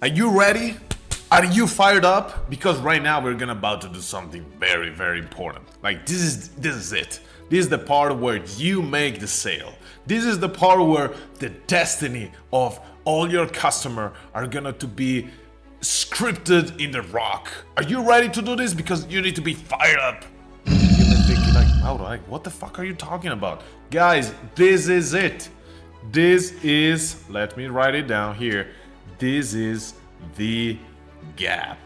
Are you ready? Are you fired up? Because right now we're gonna about to do something very, very important. Like this is it. This is the part where you make the sale. This is the part where the destiny of all your customer are gonna to be scripted in the rock. Are you ready to do this? Because you need to be fired up. You've been thinking like, oh, like, what the fuck are you talking about? Guys, this is it. This is, let me write it down here. This is the gap.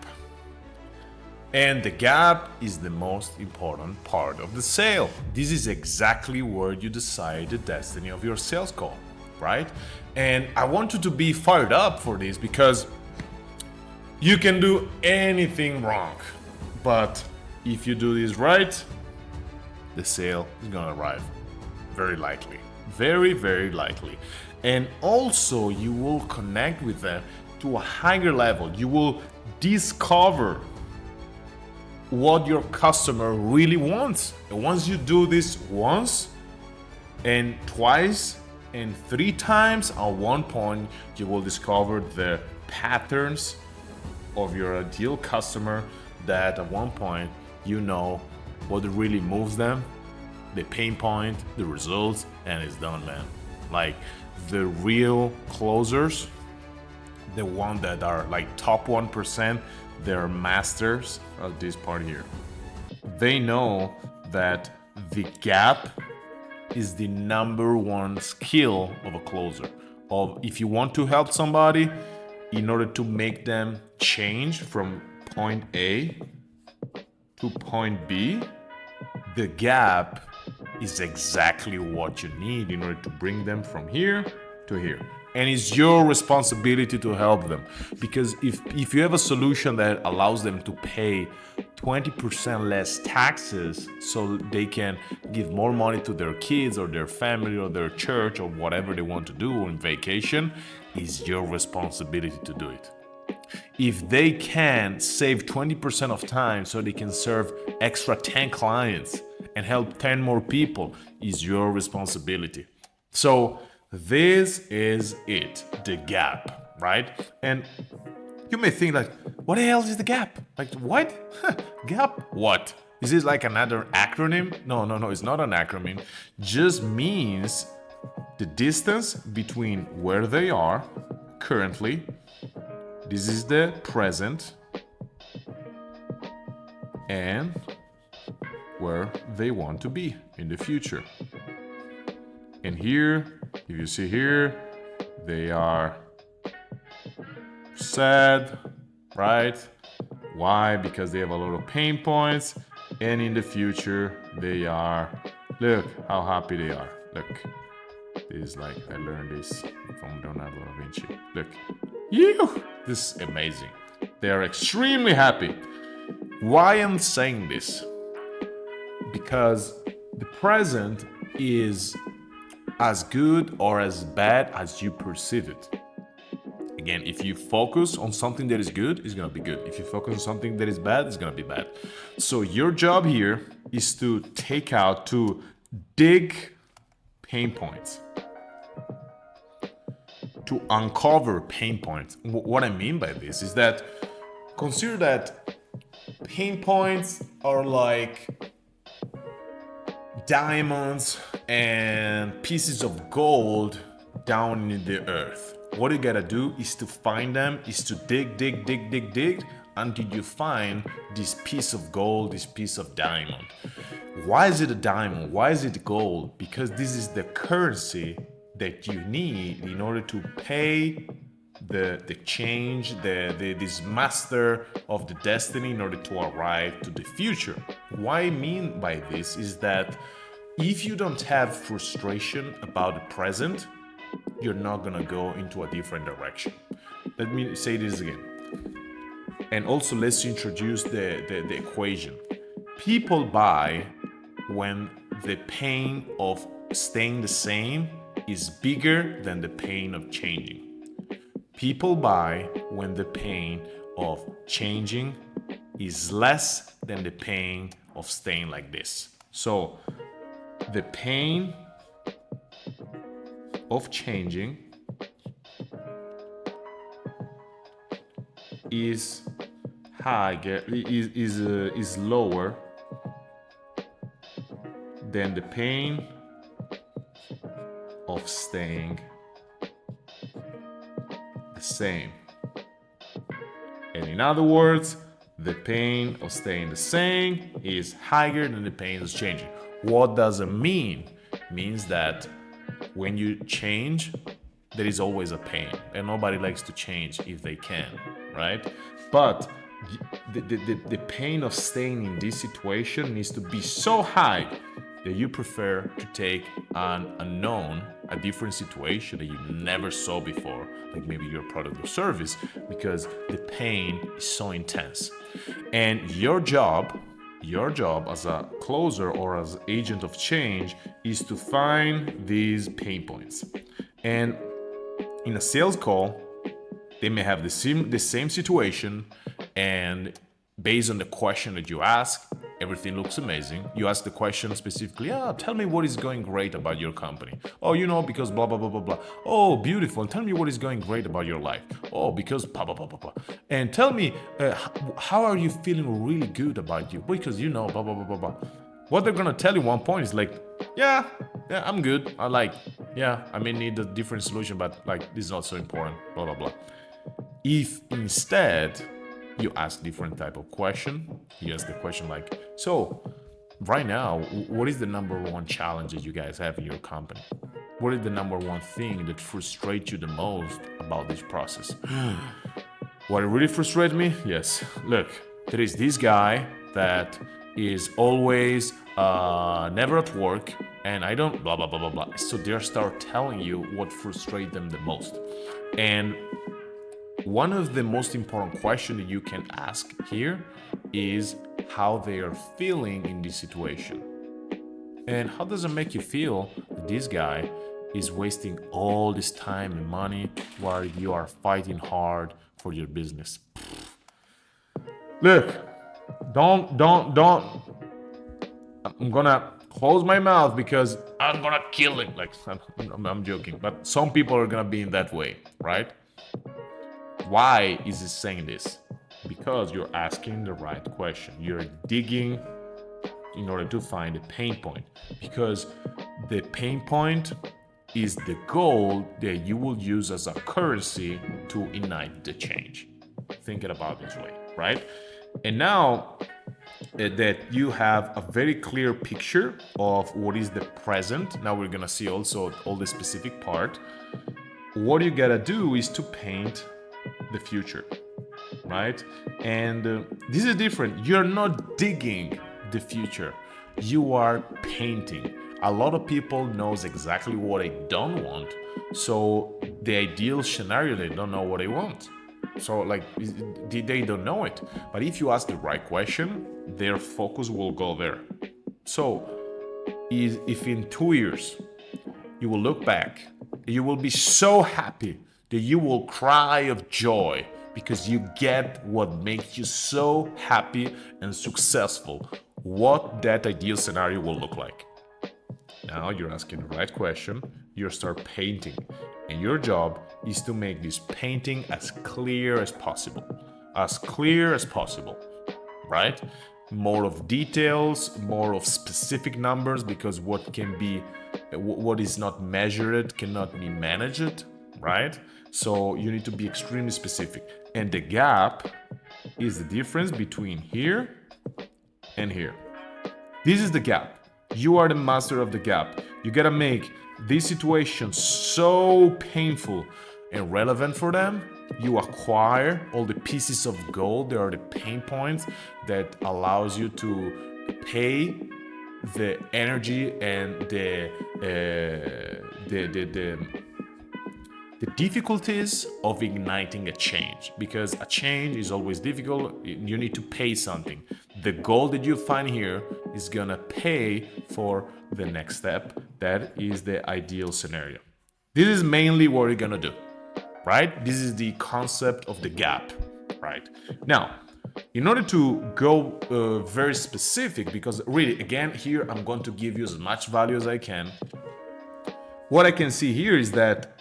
And the gap is the most important part of the sale. This is exactly where you decide the destiny of your sales call, right? And I want you to be fired up for this because you can do anything wrong. But if you do this right, the sale is gonna arrive. Very likely. Very, very likely. And also, you will connect with them to a higher level. You will discover what your customer really wants. And once you do this once and twice and 3 times, at one point, you will discover the patterns of your ideal customer that at one point you know what really moves them, the pain point, the results, and it's done, man. Like the real closers, the one that are like top 1%, they're masters of this part here. They know that the gap is the number one skill of a closer. Of if you want to help somebody in order to make them change from point A to point B, the gap is exactly what you need in order to bring them from here to here. And it's your responsibility to help them. Because if you have a solution that allows them to pay 20% less taxes so they can give more money to their kids or their family or their church or whatever they want to do on vacation, it's your responsibility to do it. If they can save 20% of time so they can serve extra 10 clients and help 10 more people, is your responsibility. So this is it, the gap, right? And you may think like, what the hell is the gap? Like what? Gap? What? Is this like another acronym? No, it's not an acronym. Just means the distance between where they are currently. This is the present and where they want to be in the future. And here, if you see here, they are sad, right? Why? Because they have a lot of pain points. And in the future, they are, look how happy they are. Look, this is like, I learned this from Leonardo da Vinci. Look, this is amazing. They are extremely happy. Why I'm saying this? Because the present is as good or as bad as you perceive it. Again, if you focus on something that is good, it's gonna be good. If you focus on something that is bad, it's gonna be bad. So your job here is to dig pain points, to uncover pain points. What I mean by this is that consider that pain points are like diamonds and pieces of gold down in the earth. What you gotta do is to find them, is to dig until you find this piece of gold, this piece of diamond. Why is it a diamond? Why is it gold? Because this is the currency that you need in order to pay the change, this master of the destiny in order to arrive to the future. What I mean by this is that if you don't have frustration about the present, you're not gonna go into a different direction. Let me say this again. And also let's introduce the equation. People buy when the pain of staying the same is bigger than the pain of changing. People buy when the pain of changing is less than the pain of staying like this. So the pain of changing is higher, is lower than the pain of staying the same. And in other words, the pain of staying the same is higher than the pain of changing. What does it mean? It means that when you change, there is always a pain, and nobody likes to change if they can, right? But the pain of staying in this situation needs to be so high that you prefer to take an unknown, a different situation that you never saw before, like maybe your product or service, because the pain is so intense. And your job as a closer or as agent of change is to find these pain points. And in a sales call, they may have the same situation, and based on the question that you ask, everything looks amazing. You ask the question specifically, tell me what is going great about your company. Oh, because blah, blah, blah, blah, blah. Oh, beautiful. Tell me what is going great about your life. Oh, because blah, blah, blah, blah, blah. And tell me, how are you feeling really good about you? Because blah, blah, blah, blah, blah. What they're gonna tell you one point is like, yeah, I'm good. I may need a different solution, but this is not so important, blah, blah, blah. If instead you ask different type of question, you ask the question like, so right now, what is the number one challenge that you guys have in your company? What is the number one thing that frustrates you the most about this process? What really frustrates me? Yes, look, there is this guy that is always never at work, and I don't blah blah blah blah blah. So they start telling you what frustrates them the most. And one of the most important questions that you can ask here is how they are feeling in this situation. And how does it make you feel that this guy is wasting all this time and money while you are fighting hard for your business? Look, don't. I'm gonna close my mouth because I'm gonna kill him. I'm joking, but some people are gonna be in that way, right? Why is he saying this? Because you're asking the right question. You're digging in order to find a pain point. Because the pain point is the goal that you will use as a currency to ignite the change. Think it about this way, right? And now that you have a very clear picture of what is the present, now we're gonna see also all the specific part. What you gotta do is to paint the future, right? And this is different. You're not digging the future, you are painting. A lot of people knows exactly what they don't want, so the ideal scenario, they don't know what they want, so they don't know it. But if you ask the right question, their focus will go there. So if in 2 years you will look back, you will be so happy that you will cry of joy because you get what makes you so happy and successful, what that ideal scenario will look like. Now you're asking the right question, you start painting, and your job is to make this painting as clear as possible. As clear as possible, right? More of details, more of specific numbers, because what is not measured cannot be managed, right? So you need to be extremely specific. And the gap is the difference between here and here. This is the gap. You are the master of the gap. You gotta make this situation so painful and relevant for them. You acquire all the pieces of gold. There are the pain points that allows you to pay the energy and the difficulties of igniting a change, because a change is always difficult. You need to pay something. The goal that you find here is gonna pay for the next step. That is the ideal scenario. This is mainly what you're gonna do, right? This is the concept of the gap, right? Now, in order to go very specific, because really, again, here I'm going to give you as much value as I can. What I can see here is that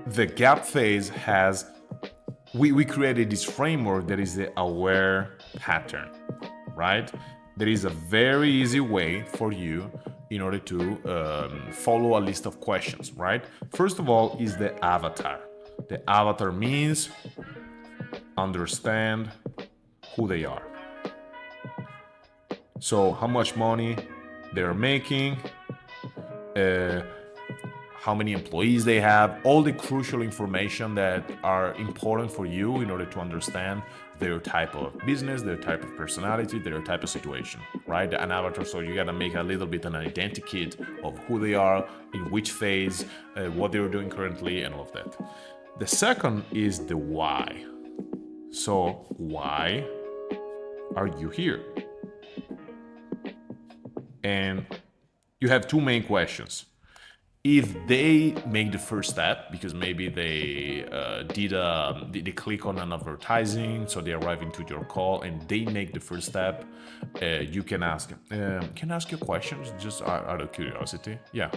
the gap phase has we created this framework that is the aware pattern, right? There is a very easy way for you in order to follow a list of questions, right? First of all is the avatar. The avatar means understand who they are. So how much money they're making, how many employees they have, all the crucial information that are important for you in order to understand their type of business, their type of personality, their type of situation, right? An avatar, so you gotta make a little bit an identity kit of who they are, in which phase, what they're doing currently, and all of that. The second is the why. So why are you here? And you have two main questions. If they make the first step, because maybe they they click on an advertising, so they arrive into your call and they make the first step, you can ask, can I ask you questions just out of curiosity? Yeah.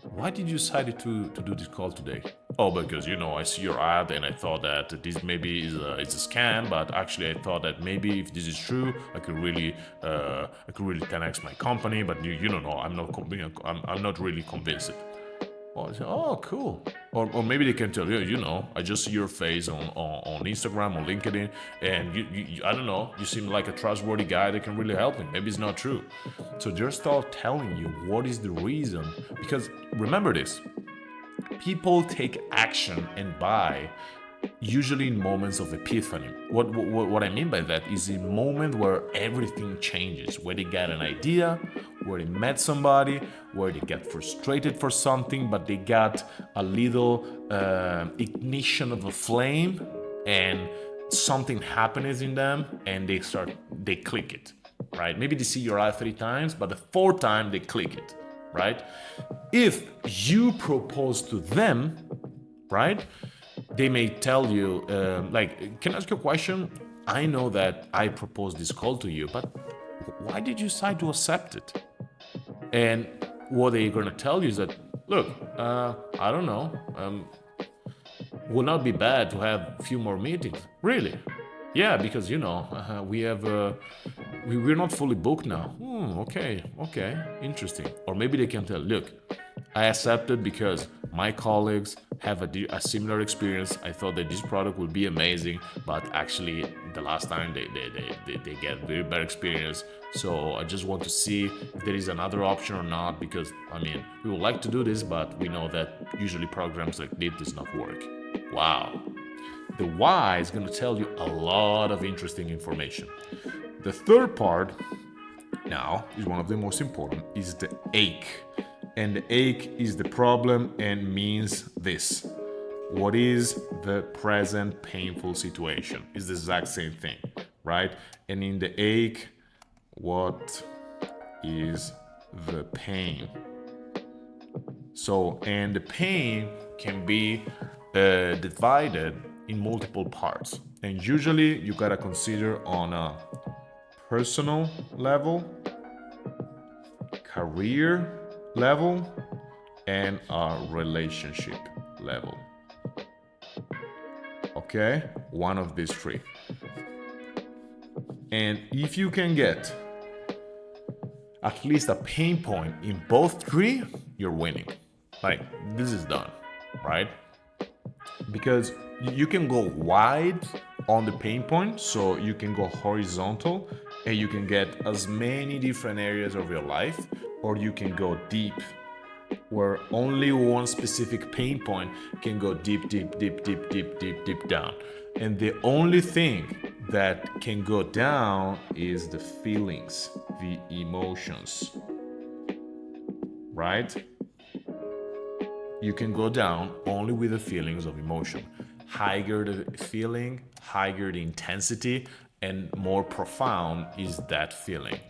Why did you decide to do this call today? Oh, because I see your ad and I thought that this maybe it's a scam, but actually I thought that maybe if this is true, I could really 10x my company. But you don't know, I'm not really convinced. Oh, say, oh, cool. Or maybe they can tell you, I just see your face on Instagram, on LinkedIn, and you I don't know, you seem like a trustworthy guy that can really help me. Maybe it's not true. So just start telling you what is the reason. Because remember this, people take action and buy usually in moments of epiphany. What I mean by that is a moment where everything changes, where they get an idea, where they met somebody, where they get frustrated for something, but they got a little ignition of a flame and something happens in them and they click it, right? Maybe they see your ad 3 times, but the 4th time they click it, right? If you propose to them, right, they may tell you, can I ask you a question? I know that I proposed this call to you, but why did you decide to accept it? And what they're going to tell you is that, look, I don't know, would not be bad to have a few more meetings. Really? Yeah, because, we're not fully booked now. Okay, interesting. Or maybe they can tell, look, I accepted because my colleagues have a similar experience. I thought that this product would be amazing, but actually the last time they get very bad experience. So I just want to see if there is another option or not, because we would like to do this, but we know that usually programs like this does not work. Wow. The why is going to tell you a lot of interesting information. The third part now is one of the most important, is the ache. And the ache is the problem and means this. What is the present painful situation? It's the exact same thing, right? And in the ache, what is the pain? So, and the pain can be divided in multiple parts. And usually you gotta consider on a personal level, career level, and a relationship level. Okay? One of these 3. And if you can get at least a pain point in both 3, you're winning. Like, this is done, right? Because you can go wide on the pain point, so you can go horizontal and you can get as many different areas of your life, or you can go deep, where only one specific pain point can go deep down. And the only thing that can go down is the feelings, the emotions, right? You can go down only with the feelings of emotion. Higher the feeling, higher the intensity, and more profound is that feeling,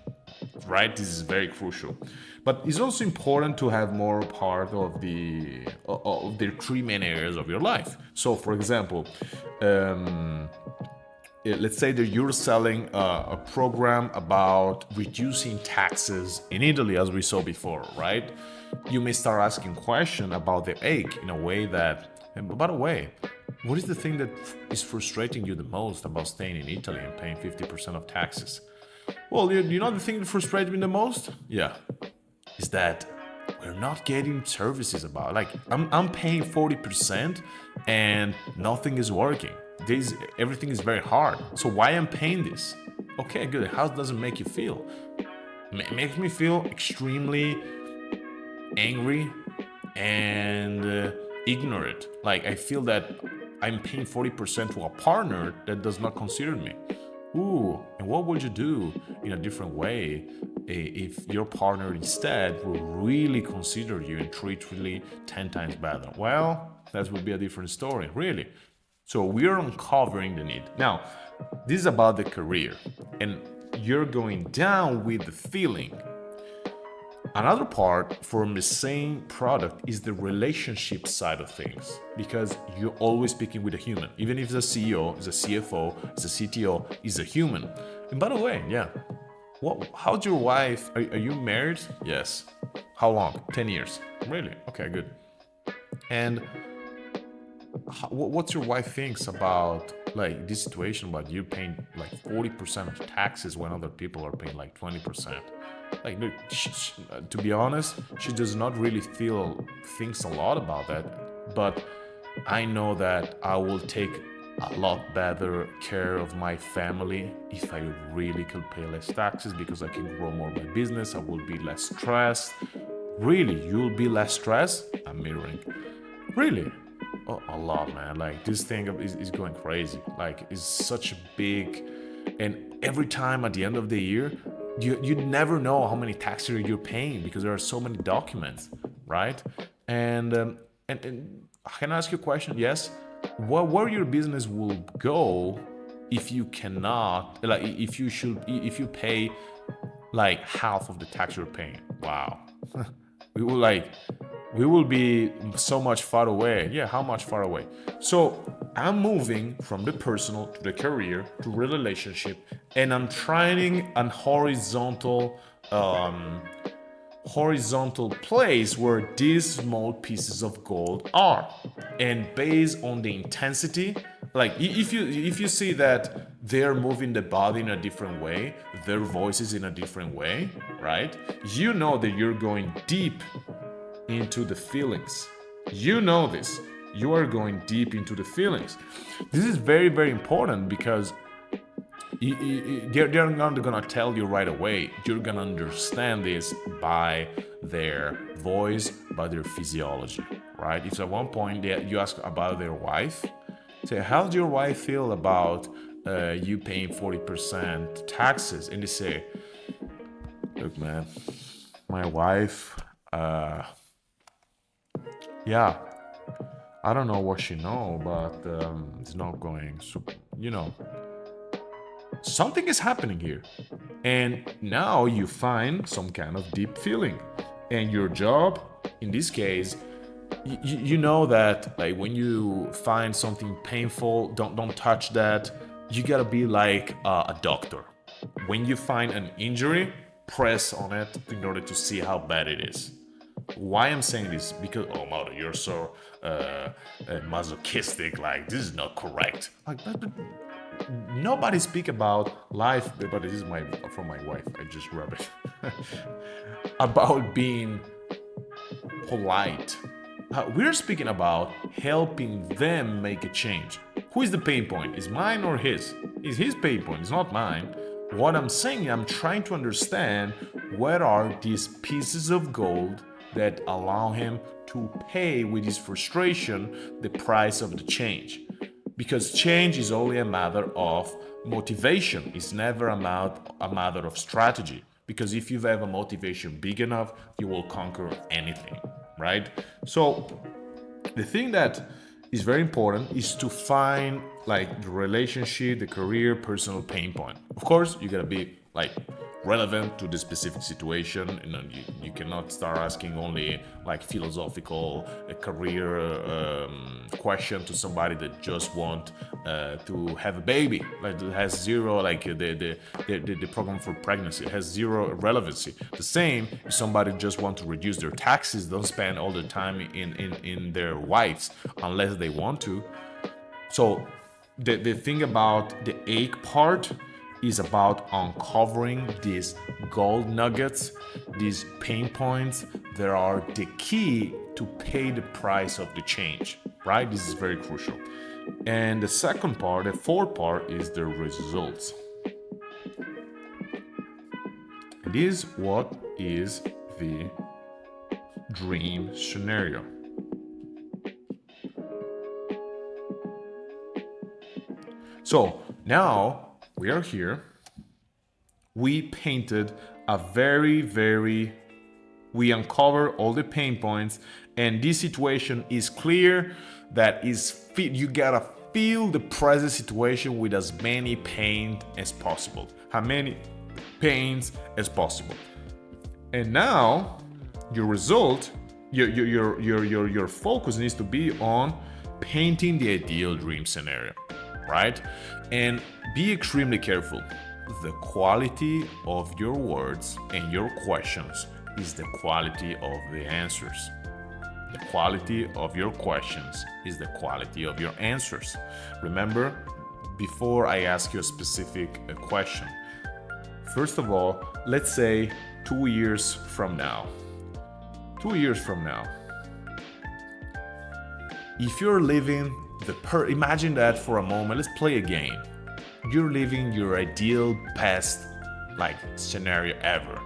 right? This is very crucial. But it's also important to have more part of the 3 main areas of your life. So, for example, let's say that you're selling a program about reducing taxes in Italy, as we saw before, right? You may start asking questions about the ache in a way that, and by the way, What is the thing that is frustrating you the most about staying in Italy and paying 50% of taxes? Well, you know the thing that frustrates me the most? Yeah, is that we're not getting services about. Like I'm paying 40% and nothing is working. Everything is very hard. So why I'm paying this? Okay, good. How does it make you feel? It makes me feel extremely angry and ignorant. Like I feel that I'm paying 40% to a partner that does not consider me. Ooh, and what would you do in a different way if your partner instead will really consider you and treat really 10 times better? Well, that would be a different story, really. So we are uncovering the need. Now, this is about the career, and you're going down with the feeling. Another part from the same product is the relationship side of things, because you're always speaking with a human. Even if it's a CEO, it's a CFO, it's a CTO, it's a human. And by the way, yeah, how's your wife? Are you married? Yes. How long? 10 years. Really? Okay, good. And what's your wife thinks about like this situation about you paying like 40% of taxes when other people are paying like 20%? Like, look, to be honest, she does not really thinks a lot about that. But I know that I will take a lot better care of my family if I really could pay less taxes, because I can grow more my business. I will be less stressed. Really, you'll be less stressed? I'm mirroring. Really? Oh, a lot, man. Like this thing is going crazy. Like it's such a big, and every time at the end of the year, you never know how many taxes you're paying because there are so many documents, right? And can I ask you a question? Yes. Where your business will go if you cannot, like, if you pay like half of the tax you're paying? Wow. we will like we will be so much far away. Yeah, how much far away? So I'm moving from the personal to the career to relationship, and I'm trying an horizontal place where these small pieces of gold are. And based on the intensity, like if you see that they're moving the body in a different way, their voices in a different way, right? You know that you're going deep into the feelings. You know this. You are going deep into the feelings. This is very, very important because they're not gonna tell you right away. You're gonna understand this by their voice, by their physiology, right? If at one point you ask about their wife, say, how does your wife feel about you paying 40% taxes? And they say, look, man, my wife, yeah, I don't know what she know, but it's not going. So, something is happening here, and now you find some kind of deep feeling, and your job, in this case, you know that like when you find something painful, don't touch that. You gotta be like a doctor. When you find an injury, press on it in order to see how bad it is. Why I'm saying this? Because Mauro, you're so masochistic. Like this is not correct. Like nobody speak about life. But this is from my wife. I just rub it about being polite. We're speaking about helping them make a change. Who is the pain point? Is mine or his? Is his pain point? It's not mine. What I'm saying, I'm trying to understand what are these pieces of gold that allow him to pay with his frustration the price of the change. Because change is only a matter of motivation. It's never a matter of strategy. Because if you have a motivation big enough, you will conquer anything, right? So the thing that is very important is to find like the relationship, the career, personal pain point. Of course, you gotta be like relevant to the specific situation. You cannot start asking only like philosophical career question to somebody that just want to have a baby, like that has zero, like the program for pregnancy has zero relevancy. The same if somebody just want to reduce their taxes, don't spend all the time in their wives unless they want to. So the thing about the ache part is about uncovering these gold nuggets, these pain points that are the key to pay the price of the change, right? This is very crucial. And the second part, the fourth part, is the results. This what is the dream scenario. So now we are here. We painted a we uncover all the pain points, and this situation is clear that you gotta feel the present situation with as many pain as possible. How many pains as possible. And now your result, your focus needs to be on painting the ideal dream scenario, right? And be extremely careful. The quality of your words and your questions is the quality of the answers. The quality of your questions is the quality of your answers. Remember, before I ask you a specific question, first of all, let's say 2 years from now. 2 years from now. If you're living imagine that for a moment, let's play a game. You're living your ideal best scenario ever.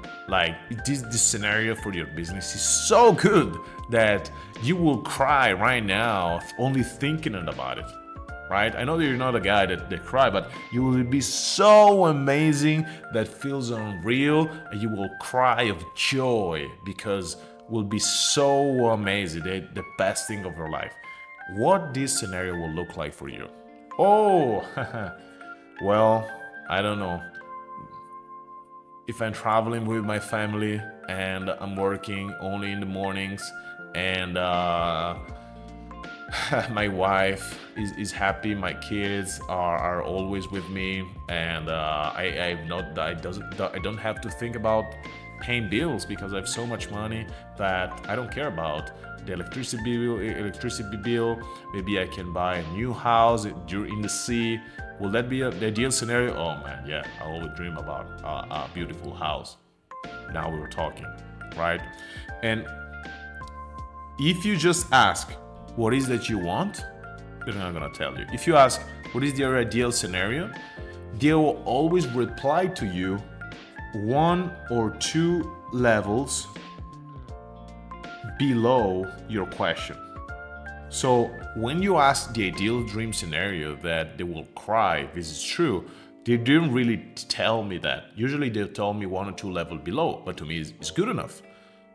This scenario for your business is so good that you will cry right now only thinking about it. Right? I know that you're not a guy that cry, but you will be so amazing that feels unreal, and you will cry of joy because will be so amazing, the best thing of your life. What this scenario will look like for you? Oh, well, I don't know. If I'm traveling with my family and I'm working only in the mornings, and my wife is happy, my kids are always with me, and I don't have to think about paying bills because I have so much money that I don't care about the electricity bill. Maybe I can buy a new house in the sea. Will that be the ideal scenario? Oh man, yeah, I always dream about a beautiful house. Now we're talking, right? And if you just ask, what is that you want? They're not gonna tell you. If you ask, what is your ideal scenario? They will always reply to you 1 or 2 levels below your question. So when you ask the ideal dream scenario that they will cry, this is true, they didn't really tell me that. Usually they tell me 1 or 2 levels below, but to me it's good enough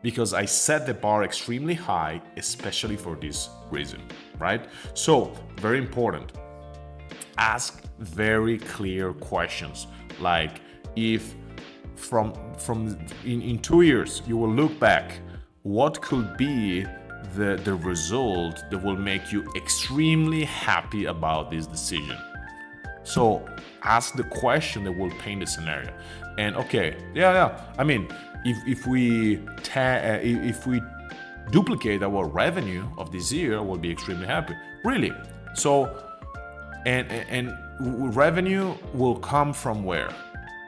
because I set the bar extremely high, especially for this reason, right? So very important. Ask very clear questions, like if in 2 years you will look back, what could be the result that will make you extremely happy about this decision? So ask the question that will paint the scenario. And okay, I mean, if we duplicate our revenue of this year, we'll be extremely happy. Really. So and revenue will come from where?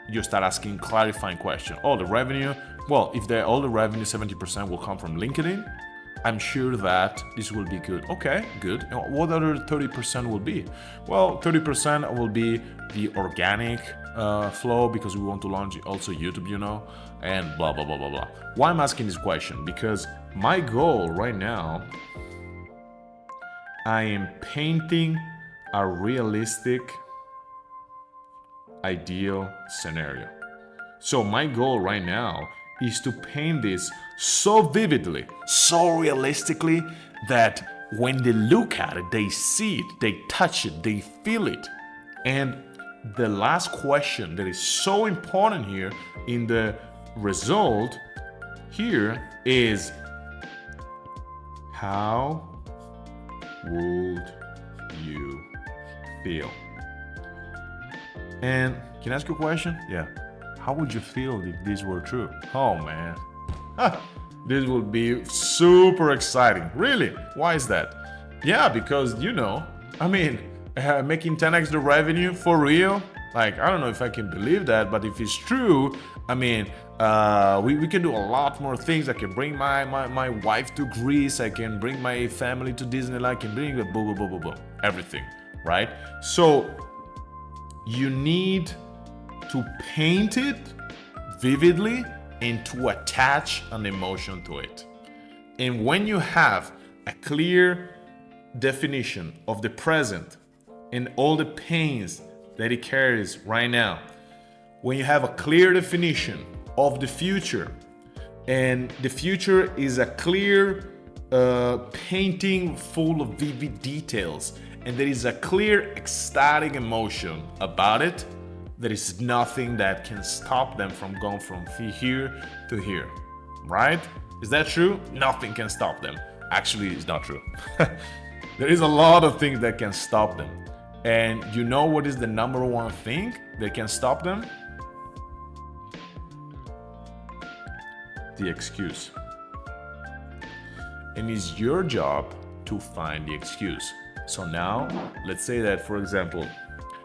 You start asking clarifying question. Oh, the revenue. Well, if all the revenue 70% will come from LinkedIn, I'm sure that this will be good. Okay, good. And what other 30% will be? Well, 30% will be the organic flow because we want to launch also YouTube, and blah, blah, blah, blah, blah. Why I'm asking this question? Because my goal right now, I am painting a realistic ideal scenario. So my goal right now is to paint this so vividly, so realistically that when they look at it, they see it, they touch it, they feel it. And the last question that is so important here in the result here is, how would you feel? And can I ask you a question? Yeah. How would you feel if this were true? Oh man. This would be super exciting. Really? Why is that? Yeah, because making 10x the revenue for real. Like, I don't know if I can believe that, but if it's true, I mean, we can do a lot more things. I can bring my wife to Greece. I can bring my family to Disneyland. I can bring boom, boom, boom, boom, boom, everything, right? So you need to paint it vividly and to attach an emotion to it. And when you have a clear definition of the present and all the pains that it carries right now, when you have a clear definition of the future, and the future is a clear painting full of vivid details, and there is a clear ecstatic emotion about it, there is nothing that can stop them from going from here to here, right? Is that true? Nothing can stop them. Actually, it's not true. There is a lot of things that can stop them. And you know what is the number one thing that can stop them? The excuse. And it's your job to find the excuse. So now, let's say that, for example,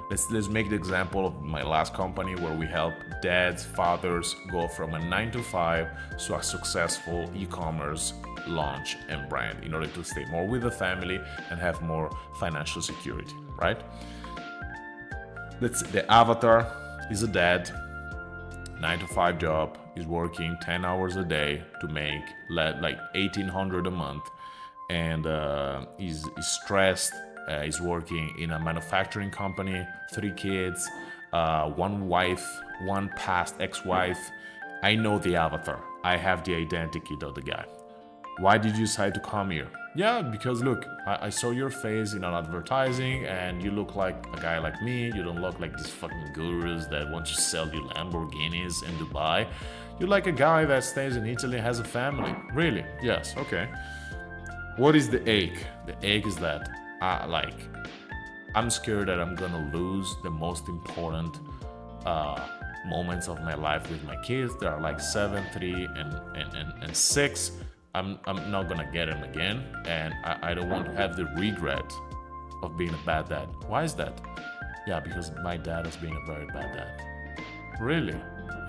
let's make the example of my last company where we help dads, fathers go from a 9 to 5 to a successful e-commerce launch and brand in order to stay more with the family and have more financial security, right? The avatar is a dad, 9 to 5 job, is working 10 hours a day to make like $1,800 a month, and is stressed. He's working in a manufacturing company, 3 kids, 1 wife, 1 past ex-wife. I know the avatar. I have the identity of the guy. Why did you decide to come here? Yeah, because look, I saw your face in an advertising and you look like a guy like me. You don't look like these fucking gurus that want to sell you Lamborghinis in Dubai. You're like a guy that stays in Italy and has a family. Really? Yes, okay. What is the ache? The ache is that I'm scared that I'm gonna lose the most important moments of my life with my kids. They are like 7, 3, and 6. I'm not gonna get them again, and I don't want to have the regret of being a bad dad. Why is that? Yeah, because my dad has been a very bad dad. Really?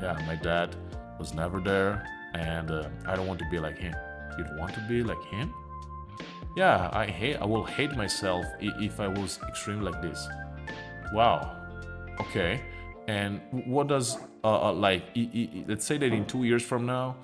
Yeah, my dad was never there, and I don't want to be like him. You don't want to be like him? Yeah, I will hate myself if I was extreme like this. Wow. Okay. And what does let's say that in 2 years from now,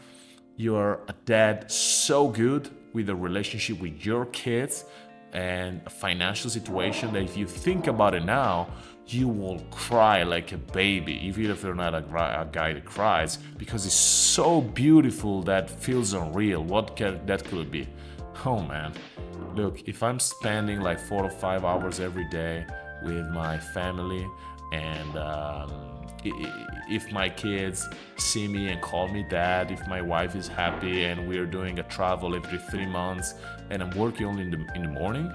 you're a dad so good with a relationship with your kids and a financial situation that if you think about it now, you will cry like a baby, even if you're not a guy that cries, because it's so beautiful that feels unreal. What that could be? Oh man, look, if I'm spending like 4 to 5 hours every day with my family, and if my kids see me and call me dad, if my wife is happy and we're doing a travel every 3 months, and I'm working only in the morning,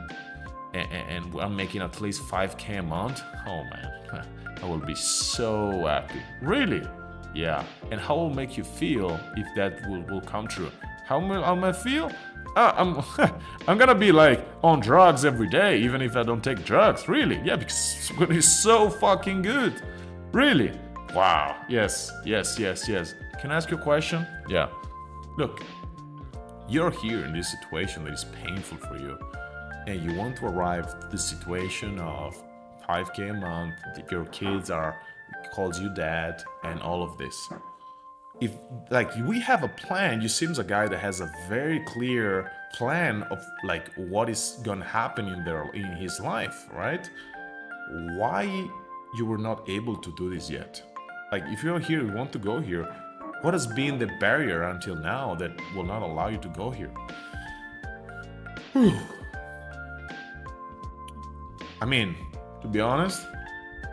and I'm making at least 5K a month, oh man, I will be so happy. Really? Yeah. And how will make you feel if that will come true? How am I feel? I'm gonna be like on drugs every day, even if I don't take drugs. Really? Yeah, because it's so fucking good. Really? Wow. Yes. Can I ask you a question? Yeah. Look, you're here in this situation that is painful for you, and you want to arrive to the situation of 5K a month, that your kids calls you dad, and all of this. If like we have a plan, you seems a guy that has a very clear plan of like what is gonna happen in his life, right? Why you were not able to do this yet? Like if you're here, you want to go here, what has been the barrier until now that will not allow you to go here? I mean, to be honest,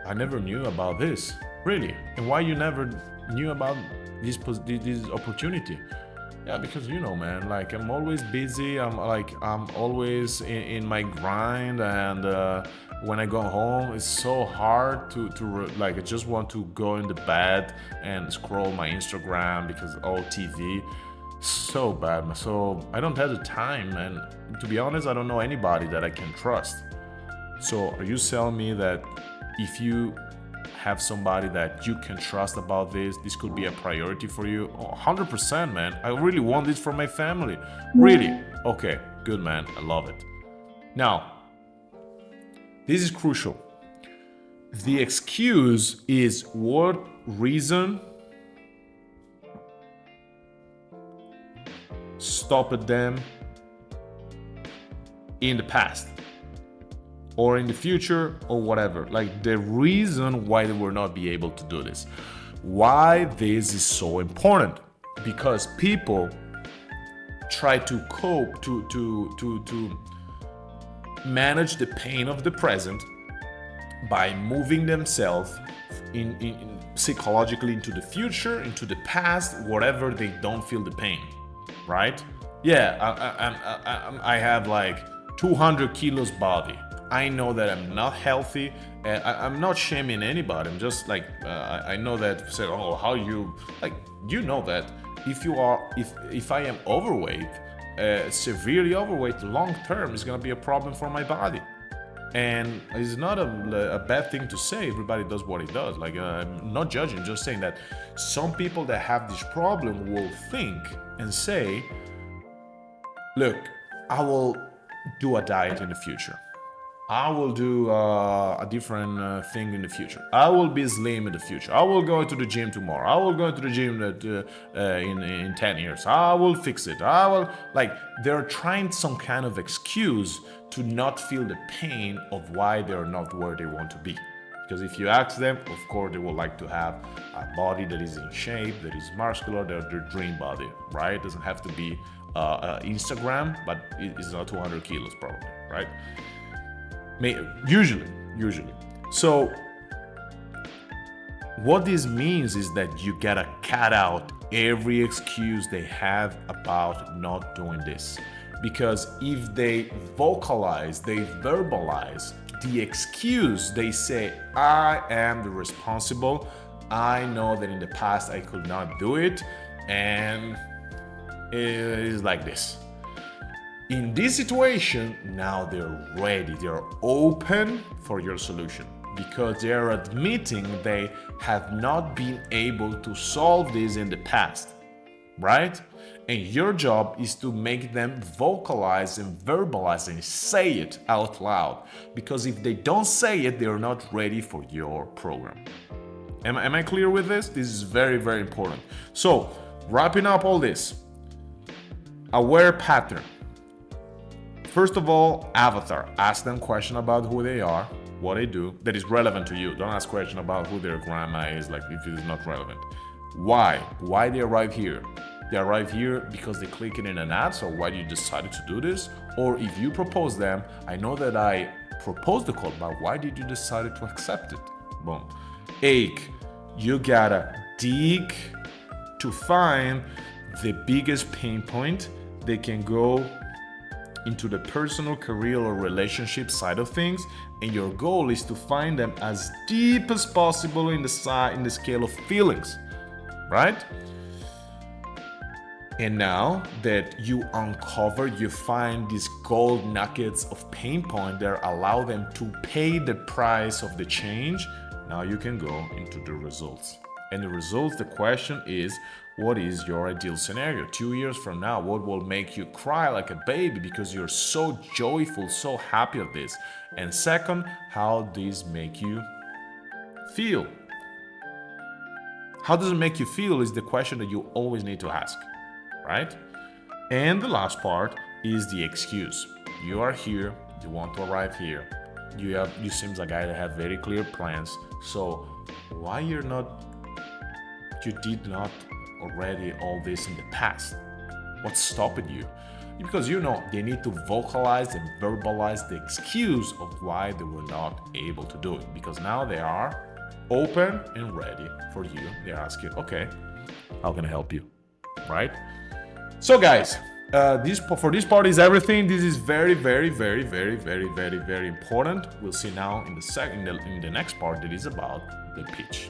I never knew about this, really. And why you never knew about this opportunity? Yeah, because you know, man, like I'm always busy. I'm always in my grind, and when I go home, it's so hard to like I just want to go in the bed and scroll my Instagram because all TV, so bad. So I don't have the time, and to be honest, I don't know anybody that I can trust. So are you telling me that if you have somebody that you can trust about this could be a priority for you? Oh, 100%, man. I really want this for my family. Really? Okay, good, man. I love it. Now, this is crucial. The excuse is what reason stopped them in the past or in the future or whatever. Like the reason why they will not be able to do this. Why this is so important? Because people try to cope, to manage the pain of the present by moving themselves in psychologically into the future, into the past, whatever they don't feel the pain, right? Yeah, I have like 200 kilos body. I know that I'm not healthy. I'm not shaming anybody. I'm just like, I know that, say, oh, how you, like, you know that if I am overweight, severely overweight, long term is gonna be a problem for my body. And it's not a bad thing to say. Everybody does what he does. Like, I'm not judging, just saying that some people that have this problem will think and say, look, I will do a diet in the future. I will do a different thing in the future. I will be slim in the future. I will go to the gym tomorrow. I will go to the gym in 10 years. I will fix it. I will, like, they're trying some kind of excuse to not feel the pain of why they're not where they want to be. Because if you ask them, of course, they would like to have a body that is in shape, that is muscular, their dream body, right? It doesn't have to be Instagram, but it's not 200 kilos probably, right? Usually. So what this means is that you gotta cut out every excuse they have about not doing this. Because if they vocalize, they verbalize the excuse, they say, I am the responsible. I know that in the past I could not do it, and it is like this. In this situation, now they're ready, they're open for your solution because they're admitting they have not been able to solve this in the past, right? And your job is to make them vocalize and verbalize and say it out loud, because if they don't say it, they're not ready for your program. Am I clear with this? This is very, very important. So, wrapping up all this, aware pattern. First of all, avatar. Ask them question about who they are, what they do, that is relevant to you. Don't ask question about who their grandma is, like if it is not relevant. Why they arrive here? They arrive here because they click it in an ad, so why you decided to do this? Or if you propose them, I know that I proposed the call, but why did you decide to accept it? Boom. You gotta dig to find the biggest pain point. They can go into the personal, career, or relationship side of things, and your goal is to find them as deep as possible in the scale of feelings, right? And now that you uncover, you find these gold nuggets of pain point that allow them to pay the price of the change. Now you can go into the results. And the results, the question is, what is your ideal scenario? 2 years from now, what will make you cry like a baby because you're so joyful, so happy of this? And second, how does this make you feel? How does it make you feel is the question that you always need to ask, right? And the last part is the excuse. You are here, you want to arrive here. You seems like I have very clear plans. So why you did not already all this in the past? What's stopping you? Because they need to vocalize and verbalize the excuse of why they were not able to do it. Because now they are open and ready for you. They ask you, okay, how can I help you? Right? So guys, for this part is everything. This is very, very, very, very, very, very, very important. We'll see now in the next part that is about the pitch.